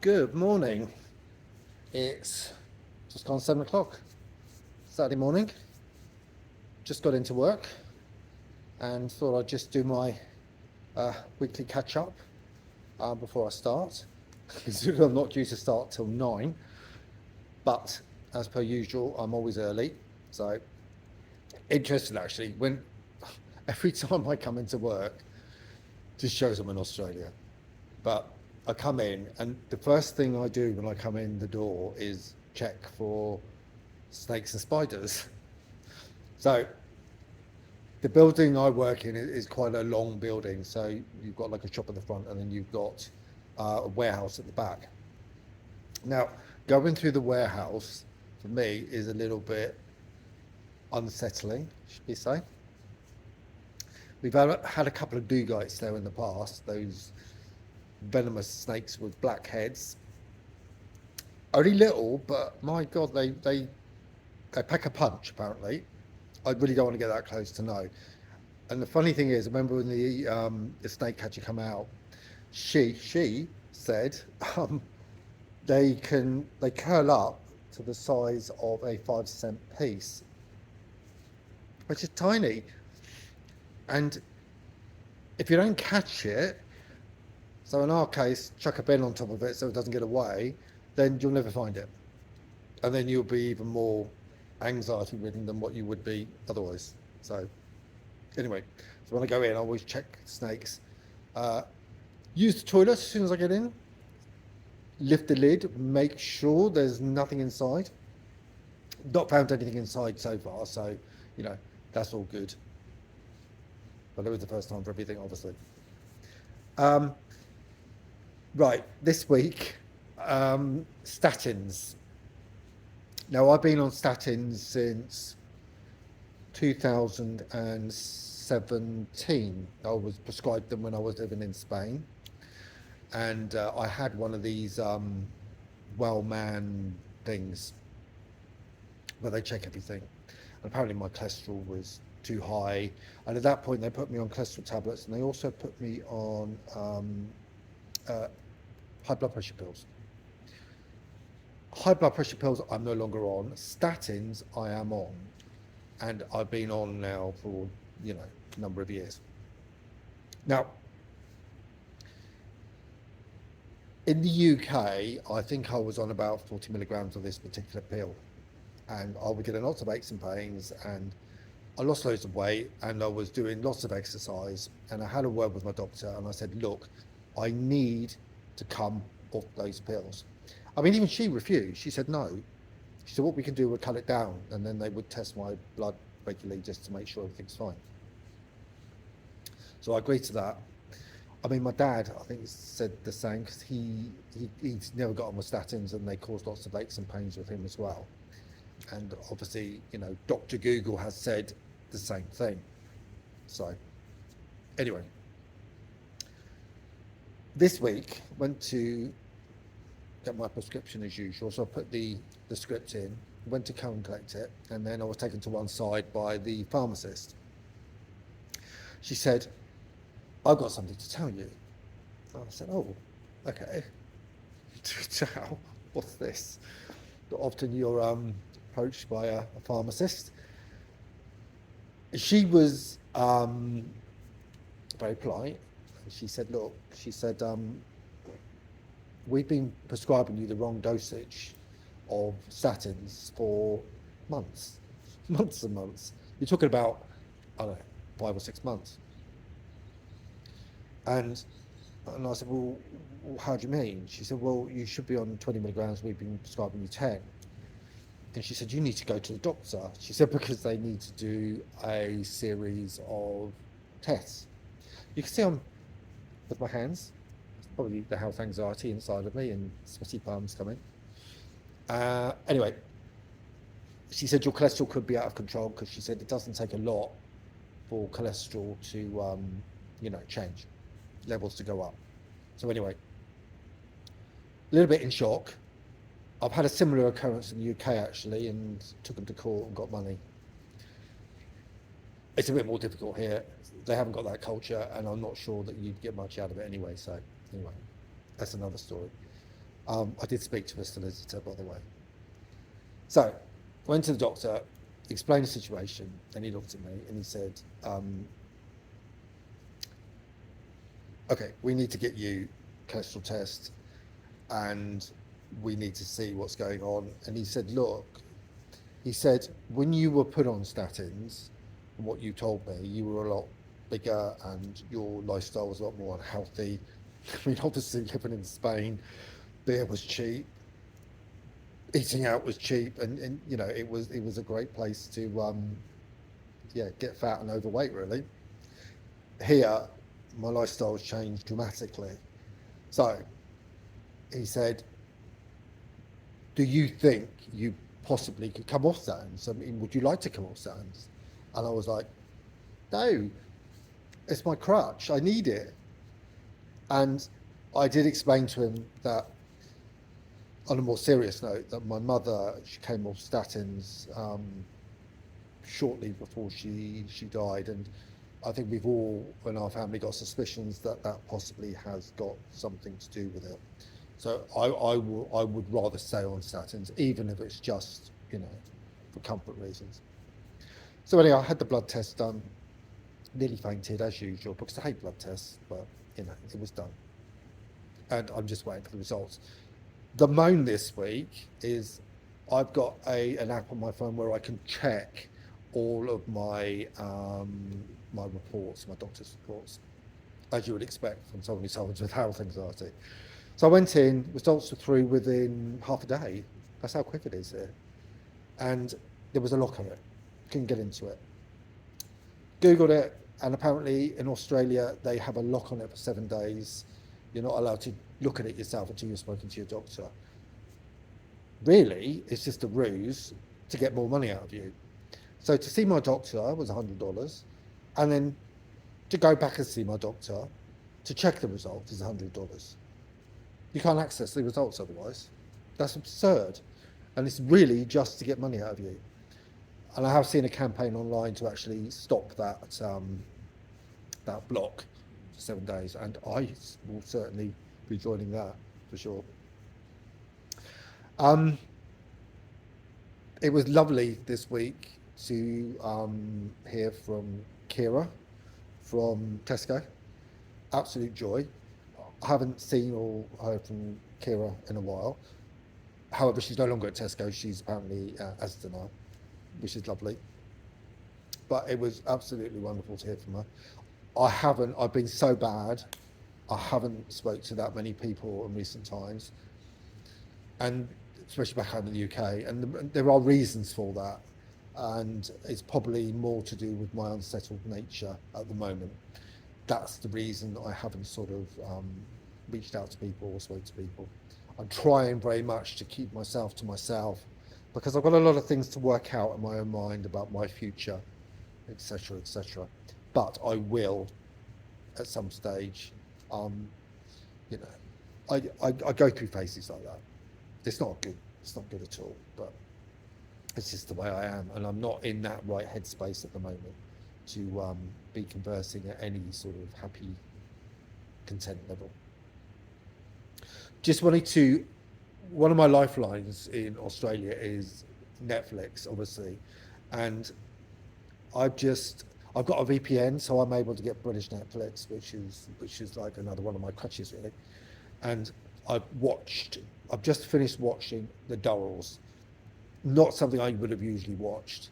Good morning. It's just gone 7 o'clock. Saturday morning. Just got into work and thought I'd just do my weekly catch up before I start. Considering I'm not due to start till 9, but as per usual, I'm always early. So interesting actually. When every time I come into work, just shows I'm in Australia. But I come in, and the first thing I do when I come in the door is check for snakes and spiders. So the building I work in is quite a long building. So you've got like a shop at the front, and then you've got a warehouse at the back. Now, going through the warehouse for me is a little bit unsettling, should we say. We've had a couple of dugites there in the past, those venomous snakes with black heads. Only little, but my God, they pack a punch, apparently. I really don't want to get that close to know. And the funny thing is, I remember when the snake catcher come out, she said they curl up to the size of a 5-cent piece, which is tiny. And if you don't catch it, so in our case, chuck a bin on top of it so it doesn't get away, then you'll never find it. And then you'll be even more anxiety ridden than what you would be otherwise. So anyway, so when I go in, I always check snakes. Use the toilet as soon as I get in. Lift the lid, make sure there's nothing inside. Not found anything inside so far, so that's all good. But it was the first time for everything, obviously. Right, this week, statins. Now, I've been on statins since 2017. I was prescribed them when I was living in Spain. And I had one of these Wellman things where they check everything. And apparently my cholesterol was too high. And at that point, they put me on cholesterol tablets, and they also put me on high blood pressure pills. High blood pressure pills I'm no longer on. Statins I am on, and I've been on now for a number of years. Now, in the UK, I think I was on about 40 milligrams of this particular pill, and I was getting lots of aches and pains, and I lost loads of weight, and I was doing lots of exercise, and I had a word with my doctor, and I said, look, I need to come off those pills. I mean, even she refused. She said no. She said what we can do, we'll cut it down, and then they would test my blood regularly just to make sure everything's fine. So I agreed to that. I mean, my dad, I think, said the same, because he's never got on with statins, and they caused lots of aches and pains with him as well. And obviously, Dr. Google has said the same thing. So anyway, this week went to get my prescription as usual, so I put the script in, went to come and collect it, and then I was taken to one side by the pharmacist. She said, I've got something to tell you. And I said, oh, okay. Ciao, what's this? Often you're approached by a pharmacist. She was very polite. She said, look, we've been prescribing you the wrong dosage of statins for months and months. You're talking about, I don't know, 5 or 6 months. And I said, well, how do you mean? She said, well, you should be on 20 milligrams. We've been prescribing you 10. And she said, you need to go to the doctor. She said, because they need to do a series of tests. You can see with my hands, it's probably the health anxiety inside of me and sweaty palms coming. Anyway, she said your cholesterol could be out of control, because she said it doesn't take a lot for cholesterol to, change, levels to go up. So anyway, a little bit in shock. I've had a similar occurrence in the UK actually, and took them to court and got money. It's a bit more difficult here. They haven't got that culture, and I'm not sure that you'd get much out of it anyway. So anyway, that's another story. I did speak to a solicitor, by the way. So, went to the doctor, explained the situation, and he looked at me and he said, okay, we need to get you cholesterol test and we need to see what's going on. And he said, look, he said, when you were put on statins, from what you told me, you were a lot bigger and your lifestyle was a lot more unhealthy. I mean, obviously living in Spain, beer was cheap, eating out was cheap, and you know, it was a great place to get fat and overweight, really. Here, my lifestyle's changed dramatically. So he said, do you think you possibly could come off statins? I mean, would you like to come off statins? And I was like, no, it's my crutch. I need it. And I did explain to him that, on a more serious note, that my mother, she came off statins shortly before she died, and I think we've all in our family got suspicions that possibly has got something to do with it. So I would rather stay on statins, even if it's just, you know, for comfort reasons. So anyway, I had the blood test done, nearly fainted as usual because I hate blood tests, but you know, it was done. And I'm just waiting for the results. The moan this week is I've got an app on my phone where I can check all of my my reports, my doctor's reports, as you would expect from someone who suffers with health anxiety. So I went in, results were through within half a day. That's how quick it is here. And there was a lock on it. Couldn't get into it. Googled it, and apparently in Australia they have a lock on it for 7 days. You're not allowed to look at it yourself until you've spoken to your doctor. Really, it's just a ruse to get more money out of you. So to see my doctor was $100, and then to go back and see my doctor to check the result is $100. You can't access the results otherwise. That's absurd. And it's really just to get money out of you. And I have seen a campaign online to actually stop that block for 7 days, and I will certainly be joining that for sure. It was lovely this week to hear from Kira from Tesco. Absolute joy. I haven't seen or heard from Kira in a while. However, she's no longer at Tesco. She's apparently at Asda, which is lovely. But it was absolutely wonderful to hear from her. I've been so bad, I haven't spoke to that many people in recent times, and especially back home in the UK, and there are reasons for that, and it's probably more to do with my unsettled nature at the moment. That's the reason I haven't sort of reached out to people or spoke to people. I'm trying very much to keep myself to myself because I've got a lot of things to work out in my own mind about my future, etc., etc. But I will, at some stage, you know, I go through phases like that. It's not good. It's not good at all. But it's just the way I am, and I'm not in that right headspace at the moment to be conversing at any sort of happy, content level. Just wanted to. One of my lifelines in Australia is Netflix, obviously, and I've got a VPN, so I'm able to get British Netflix, which is like another one of my crutches, really. And I've just finished watching The Durrells, not something I would have usually watched,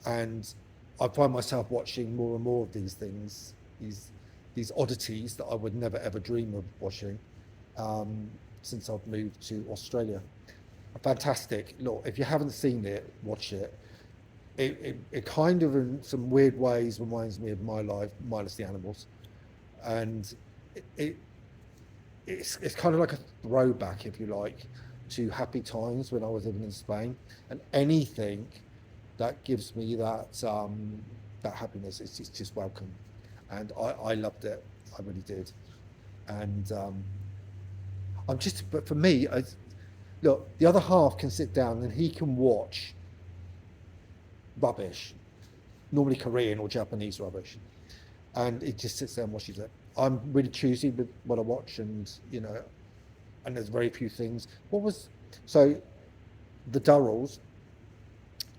and I find myself watching more and more of these things, these oddities that I would never ever dream of watching, since I've moved to Australia. Fantastic. Look, if you haven't seen it, watch it. It kind of, in some weird ways, reminds me of my life, minus the animals. And it's kind of like a throwback, if you like, to happy times when I was living in Spain. And anything that gives me that happiness is just welcome. And I loved it. I really did. And but for me, look, the other half can sit down and he can watch rubbish, normally Korean or Japanese rubbish, and it just sits there and watches it. I'm really choosy with what I watch, and you know, and there's very few things. So the Durrells,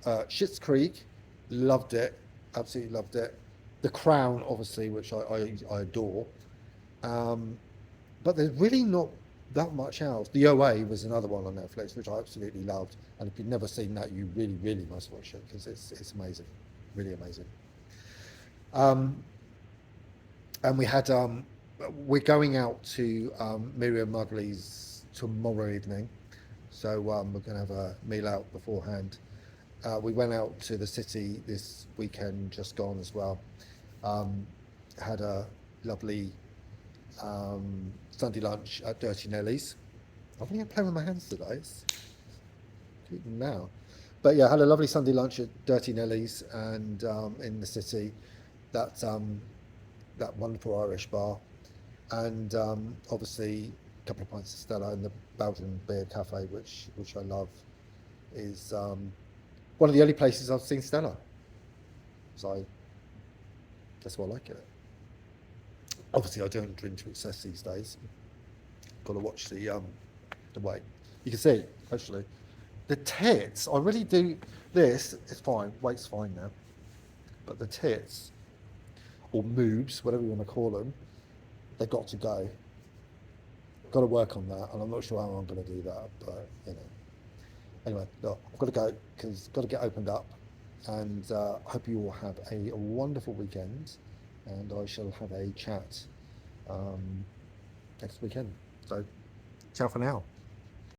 Schitt's Creek, loved it, absolutely loved it. The Crown, obviously, which I adore. But there's really not that much else. The OA was another one on Netflix, which I absolutely loved. And if you've never seen that, you really, really must watch it because it's amazing, really amazing. And we're going out to Miriam Mugley's tomorrow evening, so we're going to have a meal out beforehand. We went out to the city this weekend, just gone as well. Had a lovely Sunday lunch at Dirty Nelly's. I'm really playing with my hands today. It's keeping now. But yeah, had a lovely Sunday lunch at Dirty Nelly's and in the city. That wonderful Irish bar, and obviously a couple of pints of Stella in the Belgian Beer Cafe, which I love. Is one of the only places I've seen Stella. So that's why I like it. Obviously, I don't drink to excess these days. Got to watch the weight. You can see actually the tits. I really do. This is fine. Weight's fine now, but the tits, or moobs, whatever you want to call them, they've got to go. Got to work on that, and I'm not sure how I'm going to do that, but you know. Anyway, look, I've got to go because got to get opened up, and I hope you all have a wonderful weekend, and I shall have a chat next weekend. So, ciao for now.